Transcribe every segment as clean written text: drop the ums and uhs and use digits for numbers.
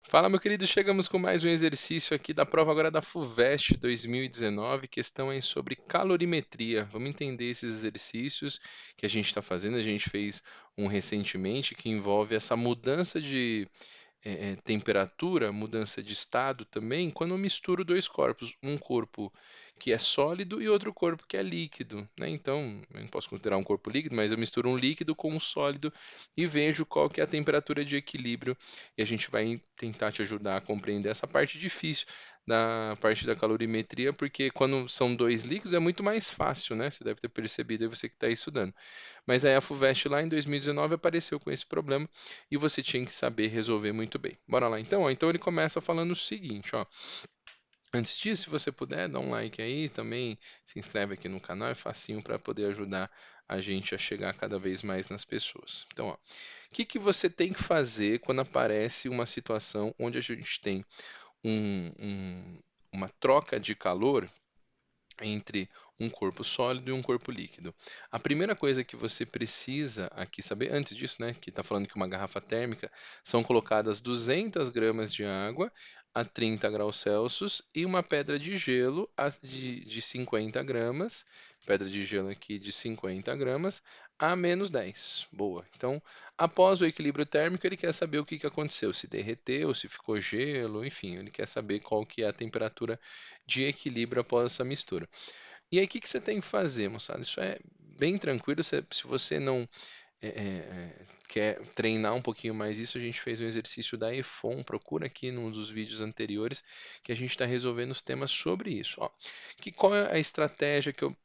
Fala, meu querido, chegamos com mais um exercício aqui da prova agora da FUVEST 2019. Questão aí sobre calorimetria. Vamos entender esses exercícios que a gente está fazendo. A gente fez um recentemente que envolve essa mudança de temperatura, mudança de estado também, quando eu misturo dois corpos, um corpo que é sólido e outro corpo que é líquido, né? Então, eu não posso considerar um corpo líquido, mas eu misturo um líquido com um sólido e vejo qual que é a temperatura de equilíbrio, e a gente vai tentar te ajudar a compreender essa parte difícil da parte da calorimetria, porque quando são dois líquidos é muito mais fácil, né? Você deve ter percebido aí você que está estudando. Mas aí a FUVEST lá em 2019 apareceu com esse problema e você tinha que saber resolver muito bem. Bora lá então? Ó. Então ele começa falando o seguinte, ó. Antes disso, se você puder, dá um like aí, também se inscreve aqui no canal, é facinho para poder ajudar a gente a chegar cada vez mais nas pessoas. Então, ó, o que que você tem que fazer quando aparece uma situação onde a gente tem um- um- uma troca de calor entre um corpo sólido e um corpo líquido. A primeira coisa que você precisa aqui saber, antes disso, né, que está falando que uma garrafa térmica são colocadas 200 gramas de água a 30 graus Celsius e uma pedra de gelo de 50 gramas, pedra de gelo aqui de 50 gramas, a menos 10. Boa. Então, após o equilíbrio térmico, ele quer saber o que que aconteceu, se derreteu, se ficou gelo, enfim, ele quer saber qual que é a temperatura de equilíbrio após essa mistura. E aí, o que que você tem que fazer, moçada? Isso é bem tranquilo. Se você não quer treinar um pouquinho mais isso, a gente fez um exercício da EFON. Procura aqui num dos vídeos anteriores que a gente está resolvendo os temas sobre isso. Ó. Qual é a estratégia que eu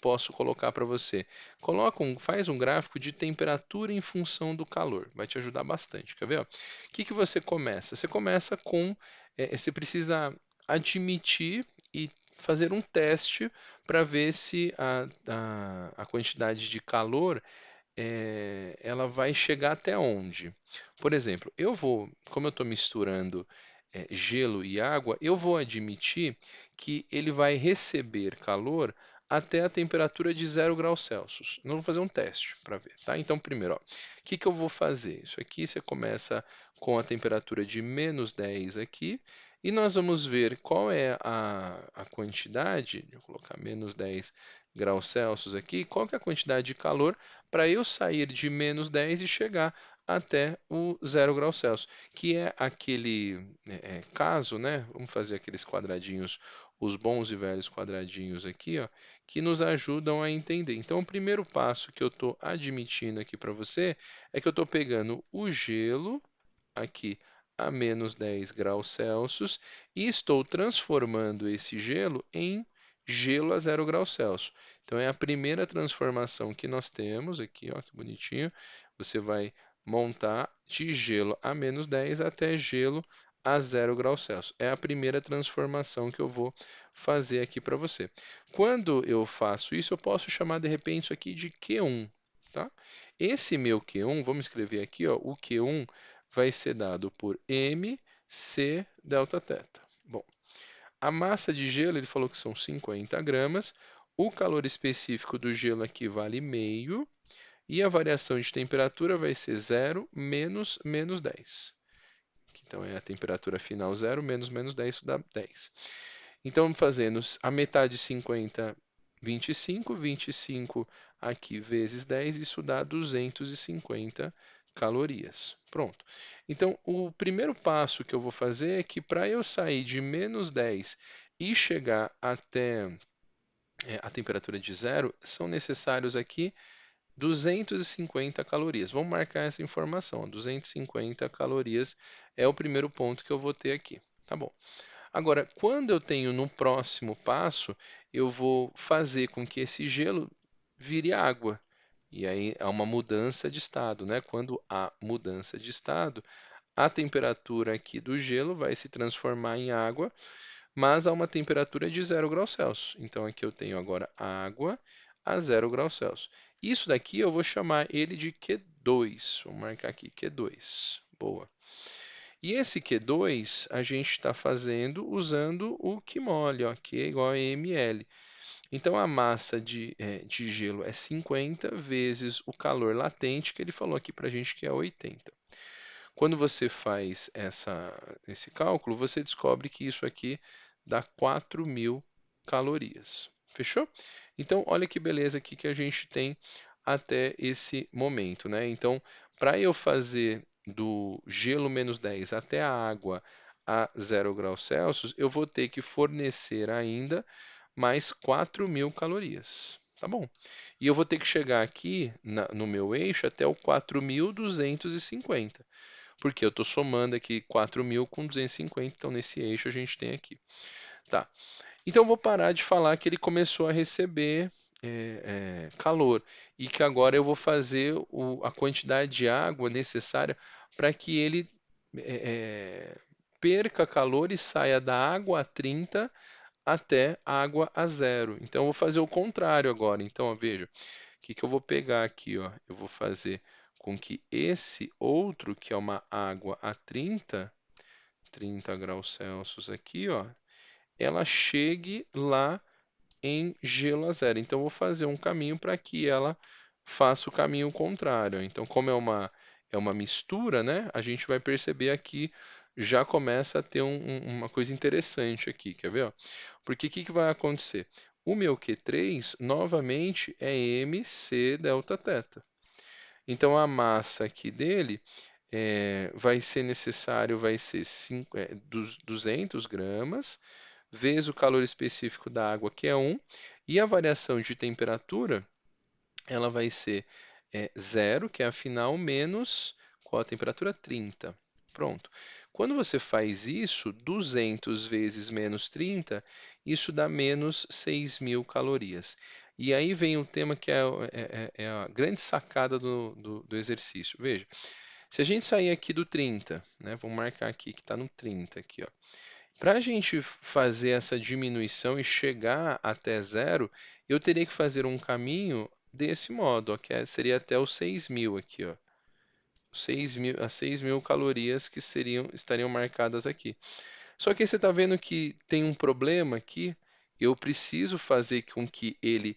posso colocar para você? Faz um gráfico de temperatura em função do calor. Vai te ajudar bastante. Quer ver? Ó? O que que você começa? Você começa com. Você precisa admitir e fazer um teste para ver se a quantidade de calor ela vai chegar até onde. Por exemplo, como eu estou misturando gelo e água, eu vou admitir que ele vai receber calor até a temperatura de 0 graus Celsius. Nós vamos fazer um teste para ver, tá? Então, primeiro, ó, o que que eu vou fazer? Isso aqui você começa com a temperatura de menos 10 aqui, e nós vamos ver qual é a quantidade, deixa eu colocar menos 10 graus Celsius aqui, qual que é a quantidade de calor para eu sair de menos 10 e chegar até o 0 graus Celsius, que é aquele caso, né? Vamos fazer aqueles quadradinhos, os bons e velhos quadradinhos aqui, ó, que nos ajudam a entender. Então, o primeiro passo que eu estou admitindo aqui para você é que eu estou pegando o gelo aqui a menos 10 graus Celsius e estou transformando esse gelo em gelo a 0 graus Celsius. Então é a primeira transformação que nós temos aqui, ó, que bonitinho. Você vai montar de gelo a menos 10 até gelo a 0 graus Celsius. É a primeira transformação que eu vou fazer aqui para você. Quando eu faço isso, eu posso chamar de repente isso aqui de Q1, tá? Esse meu Q1, vamos escrever aqui, ó, o Q1 vai ser dado por mc delta θ. Bom, a massa de gelo, ele falou que são 50 gramas, o calor específico do gelo aqui vale meio, e a variação de temperatura vai ser 0 menos menos 10. Então é a temperatura final 0 menos menos 10, isso dá 10. Então, fazendo a metade de 50, 25, 25 aqui vezes 10, isso dá 250 calorias. Pronto. Então, o primeiro passo que eu vou fazer é que para eu sair de menos 10 e chegar até a temperatura de zero, são necessários aqui 250 calorias. Vamos marcar essa informação. 250 calorias é o primeiro ponto que eu vou ter aqui. Tá bom. Agora, quando eu tenho no próximo passo, eu vou fazer com que esse gelo vire água. E aí há uma mudança de estado, né? Quando há mudança de estado, a temperatura aqui do gelo vai se transformar em água, mas a uma temperatura de 0 graus Celsius. Então aqui eu tenho agora água a 0 graus Celsius. Isso daqui eu vou chamar ele de Q2. Vou marcar aqui Q2. Boa. E esse Q2 a gente está fazendo usando o Qmol, ó, Q é igual a ml. Então a massa de gelo é 50 vezes o calor latente, que ele falou aqui para a gente que é 80. Quando você faz esse cálculo, você descobre que isso aqui dá 4.000 calorias. Fechou? Então, olha que beleza aqui que a gente tem até esse momento, né? Então, para eu fazer do gelo -10 até a água a 0 °C, eu vou ter que fornecer ainda mais 4.000 calorias. Tá bom. E eu vou ter que chegar aqui no meu eixo até o 4.250, porque eu estou somando aqui 4.000 com 250, então nesse eixo a gente tem aqui. Tá. Então eu vou parar de falar que ele começou a receber calor e que agora eu vou fazer a quantidade de água necessária para que ele perca calor e saia da água a 30 até água a 0. Então eu vou fazer o contrário agora. Então, ó, veja, o que eu vou pegar aqui, ó? Eu vou fazer com que esse outro, que é uma água a 30 °C aqui, ó, ela chegue lá em gelo a 0. Então, eu vou fazer um caminho para que ela faça o caminho contrário. Então, como é uma mistura, né? A gente vai perceber aqui, já começa a ter uma coisa interessante aqui, quer ver? Ó? Porque o que vai acontecer? O meu Q3, novamente, é MC delta θ. Então, a massa aqui dele vai ser necessário, vai ser 200 gramas, vezes o calor específico da água, que é 1, e a variação de temperatura, ela vai ser 0, que é a final, menos qual a temperatura? 30. Pronto. Quando você faz isso, 200 vezes menos 30, isso dá menos 6.000 calorias. E aí vem o tema que é a grande sacada do exercício. Veja, se a gente sair aqui do 30, né, vamos marcar aqui que está no 30, aqui, ó. Para a gente fazer essa diminuição e chegar até 0, eu teria que fazer um caminho desse modo, ó, que seria até os 6.000 aqui, ó. 6.000, as 6.000 calorias que estariam marcadas aqui. Só que você está vendo que tem um problema aqui. Eu preciso fazer com que ele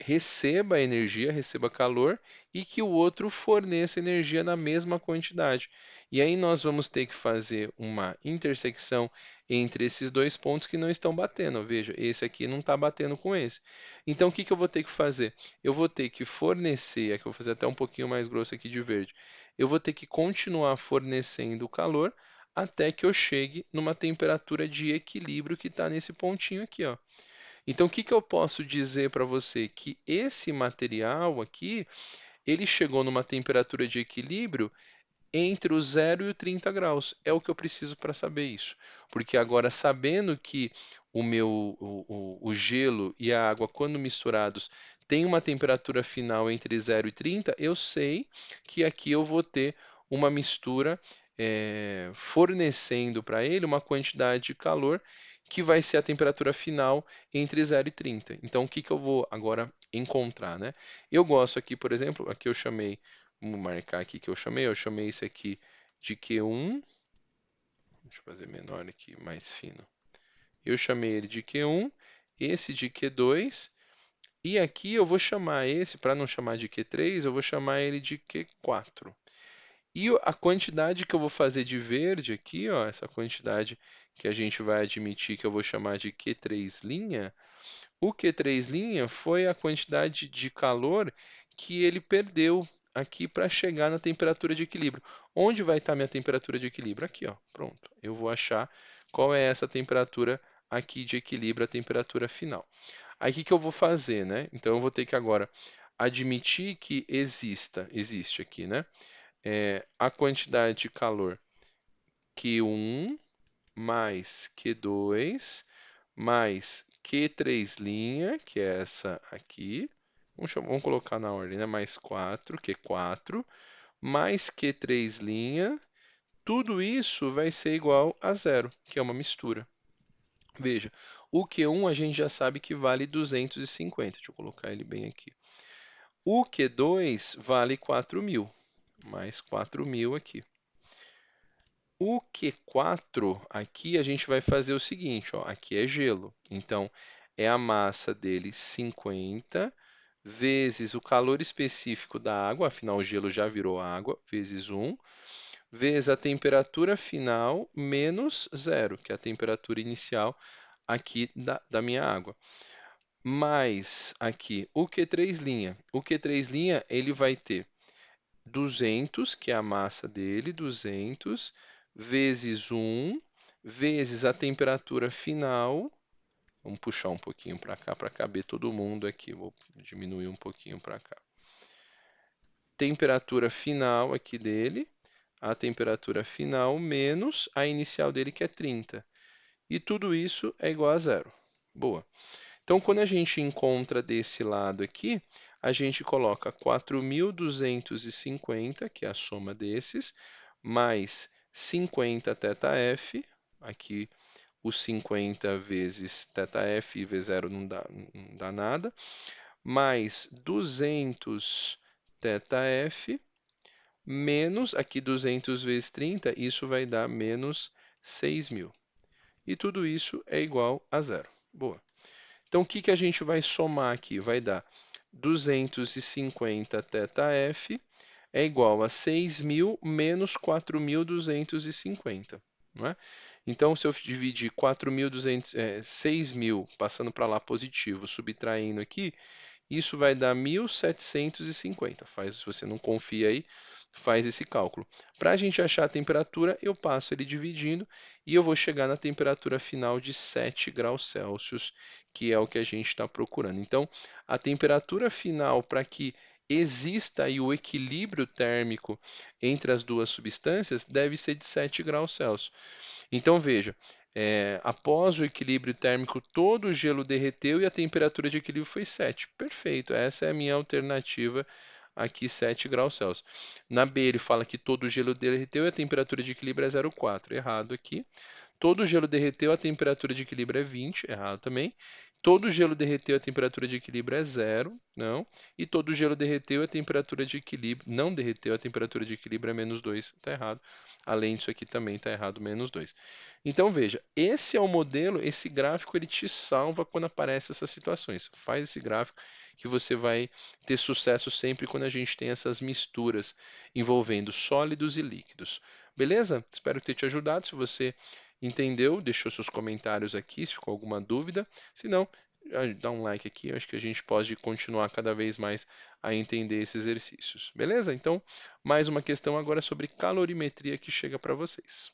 receba energia, receba calor e que o outro forneça energia na mesma quantidade. E aí nós vamos ter que fazer uma intersecção entre esses dois pontos que não estão batendo. Veja, esse aqui não está batendo com esse. Então o que eu vou ter que fazer? Eu vou ter que fornecer, aqui eu vou fazer até um pouquinho mais grosso aqui de verde. Eu vou ter que continuar fornecendo o calor até que eu chegue numa temperatura de equilíbrio que está nesse pontinho aqui, ó. Então, o que eu posso dizer para você? Que esse material aqui, ele chegou numa temperatura de equilíbrio entre o 0 e o 30 graus. É o que eu preciso para saber isso. Porque agora, sabendo que o gelo e a água, quando misturados, tem uma temperatura final entre 0 e 30, eu sei que aqui eu vou ter uma mistura fornecendo para ele uma quantidade de calor que vai ser a temperatura final entre 0 e 30. Então, o que eu vou agora encontrar, né? Eu gosto aqui, por exemplo, aqui eu chamei, vamos marcar aqui que eu chamei esse aqui de Q1, deixa eu fazer menor aqui, mais fino. Eu chamei ele de Q1, esse de Q2, e aqui eu vou chamar esse, para não chamar de Q3, eu vou chamar ele de Q4. E a quantidade que eu vou fazer de verde aqui, ó, essa quantidade que a gente vai admitir que eu vou chamar de Q3', o Q3' foi a quantidade de calor que ele perdeu aqui para chegar na temperatura de equilíbrio. Onde vai estar minha temperatura de equilíbrio? Aqui, ó, pronto. Eu vou achar qual é essa temperatura aqui de equilíbrio, a temperatura final. Aí o que eu vou fazer, né? Então eu vou ter que agora admitir que existe aqui, né? A quantidade de calor Q1 mais Q2 mais Q3', que é essa aqui. Vamos colocar na ordem, né? Mais 4, Q4, mais Q3'. Tudo isso vai ser igual a 0, que é uma mistura. Veja, o Q1 a gente já sabe que vale 250. Deixa eu colocar ele bem aqui. O Q2 vale 4.000, mais 4.000 aqui. O Q4 aqui a gente vai fazer o seguinte, ó, aqui é gelo, então é a massa dele 50 vezes o calor específico da água, afinal o gelo já virou água, vezes 1, vezes a temperatura final menos zero, que é a temperatura inicial aqui da minha água. Mais aqui o Q3'. O Q3' ele vai ter 200, que é a massa dele, 200 vezes 1 vezes a temperatura final. Vamos puxar um pouquinho para cá para caber todo mundo aqui. Vou diminuir um pouquinho para cá. Temperatura final aqui dele, a temperatura final menos a inicial dele, que é 30. E tudo isso é igual a zero. Boa. Então, quando a gente encontra desse lado aqui, a gente coloca 4.250, que é a soma desses, mais 50 θf, aqui o 50 vezes θf e V0 não dá nada, mais 200 θf, menos, aqui 200 vezes 30, isso vai dar menos 6.000. E tudo isso é igual a zero. Boa. Então, o que a gente vai somar aqui? Vai dar 250 θf é igual a 6.000 menos 4.250. Não é? Então, se eu dividir 6.000 passando para lá positivo, subtraindo aqui, isso vai dar 1.750. Se você não confia aí, faz esse cálculo. Para a gente achar a temperatura, eu passo ele dividindo e eu vou chegar na temperatura final de 7 graus Celsius, que é o que a gente está procurando. Então, a temperatura final para que exista aí o equilíbrio térmico entre as duas substâncias deve ser de 7 graus Celsius. Então veja, após o equilíbrio térmico, todo o gelo derreteu e a temperatura de equilíbrio foi 7. Perfeito, essa é a minha alternativa aqui, 7 graus Celsius. Na B ele fala que todo o gelo derreteu e a temperatura de equilíbrio é 0,4. Errado aqui. Todo o gelo derreteu, a temperatura de equilíbrio é 20, errado também. Todo o gelo derreteu, a temperatura de equilíbrio é zero, não. E todo o gelo derreteu, a temperatura de equilíbrio não derreteu, a temperatura de equilíbrio é menos 2, está errado. Além disso aqui também está errado, menos 2. Então veja, esse é o modelo, esse gráfico ele te salva quando aparecem essas situações. Faz esse gráfico que você vai ter sucesso sempre quando a gente tem essas misturas envolvendo sólidos e líquidos. Beleza? Espero ter te ajudado. Se você entendeu, deixou seus comentários aqui, se ficou alguma dúvida. Se não, dá um like aqui, eu acho que a gente pode continuar cada vez mais a entender esses exercícios. Beleza? Então, mais uma questão agora sobre calorimetria que chega para vocês.